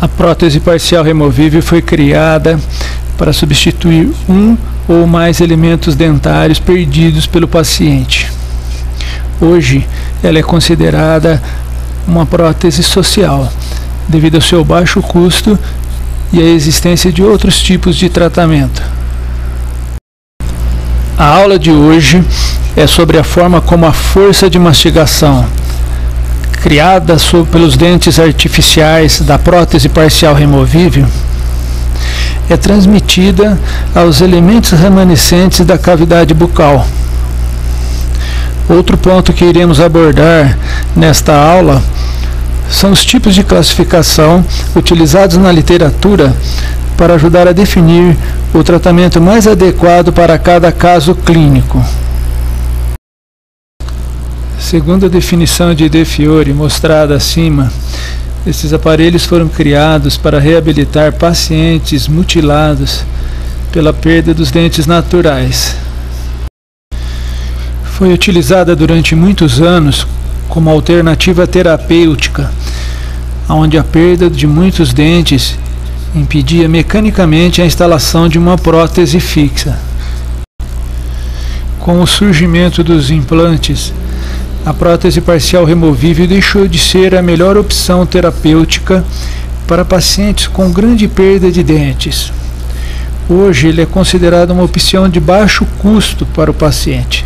A prótese parcial removível foi criada para substituir um ou mais elementos dentários perdidos pelo paciente. Hoje, ela é considerada uma prótese social, devido ao seu baixo custo e à existência de outros tipos de tratamento. A aula de hoje é sobre a forma como a força de mastigação, criada pelos dentes artificiais da prótese parcial removível, é transmitida aos elementos remanescentes da cavidade bucal. Outro ponto que iremos abordar nesta aula são os tipos de classificação utilizados na literatura para ajudar a definir o tratamento mais adequado para cada caso clínico. Segundo a definição de De Fiore mostrada acima, esses aparelhos foram criados para reabilitar pacientes mutilados pela perda dos dentes naturais. Foi utilizada durante muitos anos como alternativa terapêutica, onde a perda de muitos dentes impedia mecanicamente a instalação de uma prótese fixa. Com o surgimento dos implantes, a prótese parcial removível deixou de ser a melhor opção terapêutica para pacientes com grande perda de dentes. Hoje ele é considerado uma opção de baixo custo para o paciente.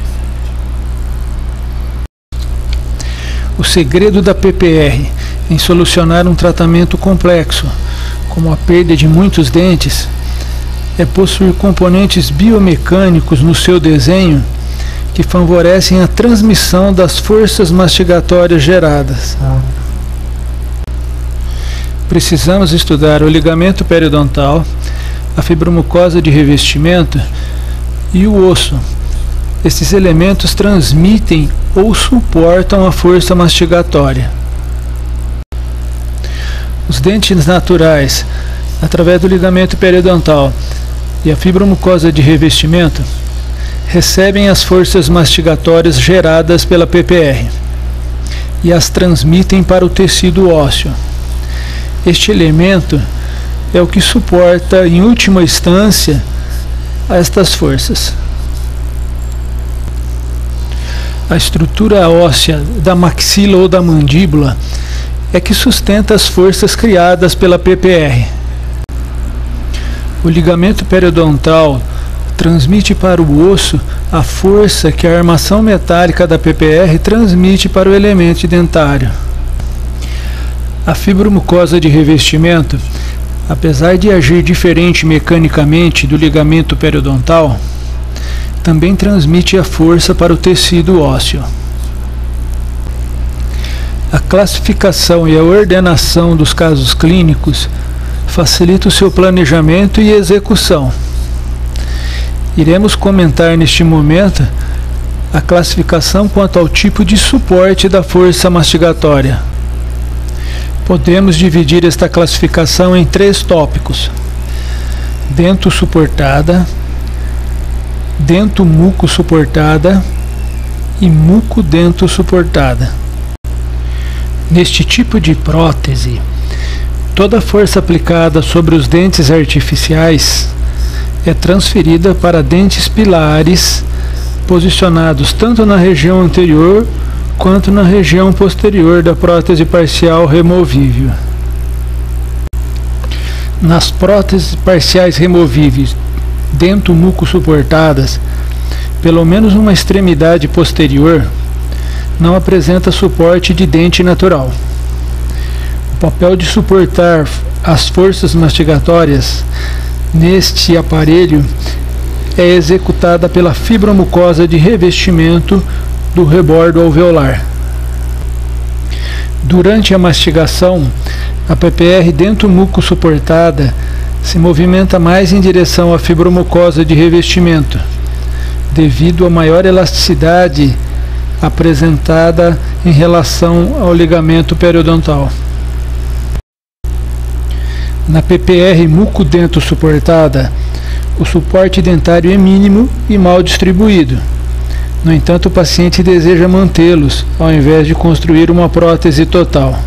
O segredo da PPR em solucionar um tratamento complexo, como a perda de muitos dentes, é possuir componentes biomecânicos no seu desenho que favorecem a transmissão das forças mastigatórias geradas. Precisamos estudar o ligamento periodontal, a fibromucosa de revestimento e o osso. Esses elementos transmitem ou suportam a força mastigatória. Os dentes naturais, através do ligamento periodontal e a fibromucosa de revestimento, recebem as forças mastigatórias geradas pela PPR e as transmitem para o tecido ósseo. Este elemento é o que suporta, em última instância, estas forças. A estrutura óssea da maxila ou da mandíbula é que sustenta as forças criadas pela PPR. O ligamento periodontal transmite para o osso a força que a armação metálica da PPR transmite para o elemento dentário. A fibromucosa de revestimento, apesar de agir diferente mecanicamente do ligamento periodontal, também transmite a força para o tecido ósseo. A classificação e a ordenação dos casos clínicos facilita o seu planejamento e execução. Iremos comentar neste momento a classificação quanto ao tipo de suporte da força mastigatória. Podemos dividir esta classificação em 3 tópicos: dento-suportada, dento-muco-suportada e muco-dento-suportada. Neste tipo de prótese, toda a força aplicada sobre os dentes artificiais é transferida para dentes pilares posicionados tanto na região anterior quanto na região posterior da prótese parcial removível. Nas próteses parciais removíveis dento-muco suportadas, pelo menos uma extremidade posterior não apresenta suporte de dente natural. O papel de suportar as forças mastigatórias neste aparelho é executada pela fibromucosa de revestimento do rebordo alveolar. Durante a mastigação, a PPR dento-muco suportada se movimenta mais em direção à fibromucosa de revestimento, devido à maior elasticidade apresentada em relação ao ligamento periodontal. Na PPR muco-dento suportada, o suporte dentário é mínimo e mal distribuído. No entanto, o paciente deseja mantê-los, ao invés de construir uma prótese total.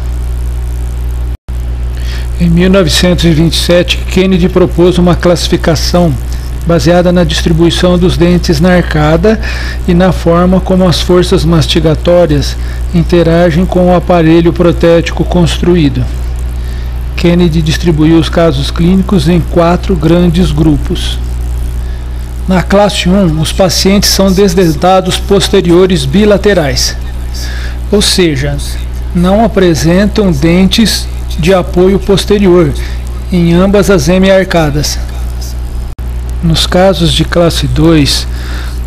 Em 1927, Kennedy propôs uma classificação baseada na distribuição dos dentes na arcada e na forma como as forças mastigatórias interagem com o aparelho protético construído. Kennedy distribuiu os casos clínicos em 4 grandes grupos. Na classe 1, os pacientes são desdentados posteriores bilaterais, ou seja, não apresentam dentes de apoio posterior em ambas as hemiarcadas. Nos casos de classe 2,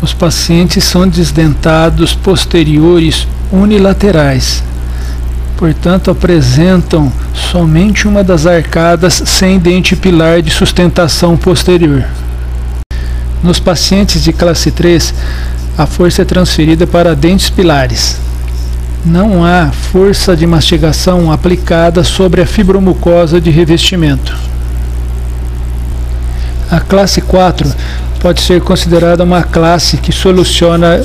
os pacientes são desdentados posteriores unilaterais, portanto apresentam somente uma das arcadas sem dente pilar de sustentação posterior. Nos pacientes de classe 3, a força é transferida para dentes pilares. Não há força de mastigação aplicada sobre a fibromucosa de revestimento. A classe 4 pode ser considerada uma classe que soluciona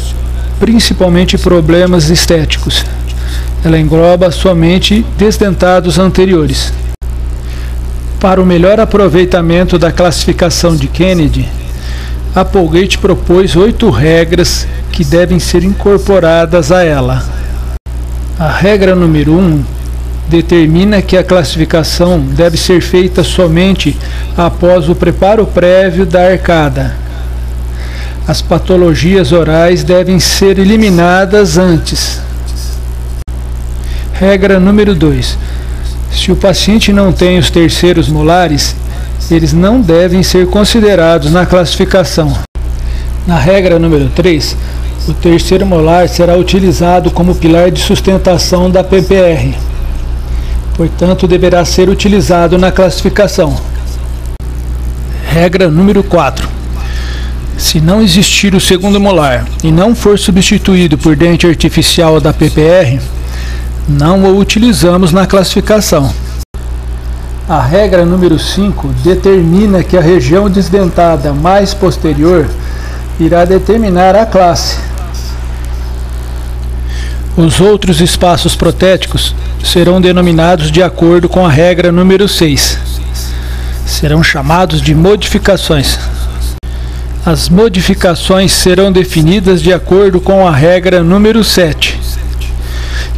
principalmente problemas estéticos. Ela engloba somente desdentados anteriores. Para o melhor aproveitamento da classificação de Kennedy, Applegate propôs 8 regras que devem ser incorporadas a ela. A regra número 1 determina que a classificação deve ser feita somente após o preparo prévio da arcada. As patologias orais devem ser eliminadas antes. Regra número 2. Se o paciente não tem os terceiros molares, eles não devem ser considerados na classificação. Na regra número 3, o terceiro molar será utilizado como pilar de sustentação da PPR. Portanto, deverá ser utilizado na classificação. Regra número 4. Se não existir o segundo molar e não for substituído por dente artificial da PPR, não o utilizamos na classificação. A regra número 5 determina que a região desdentada mais posterior irá determinar a classe. Os outros espaços protéticos serão denominados de acordo com a regra número 6. Serão chamados de modificações. As modificações serão definidas de acordo com a regra número 7,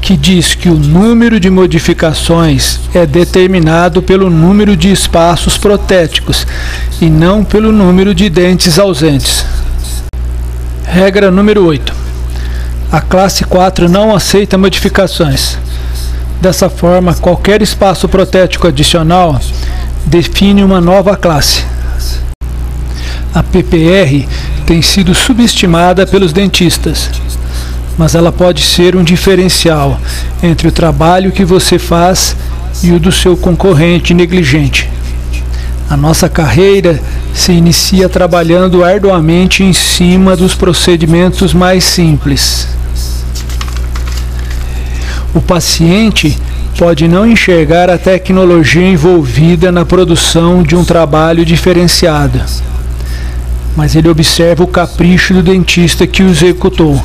que diz que o número de modificações é determinado pelo número de espaços protéticos e não pelo número de dentes ausentes. Regra número 8. A classe 4 não aceita modificações. Dessa forma, qualquer espaço protético adicional define uma nova classe. A PPR tem sido subestimada pelos dentistas, mas ela pode ser um diferencial entre o trabalho que você faz e o do seu concorrente negligente. A nossa carreira se inicia trabalhando arduamente em cima dos procedimentos mais simples. O paciente pode não enxergar a tecnologia envolvida na produção de um trabalho diferenciado, mas ele observa o capricho do dentista que o executou.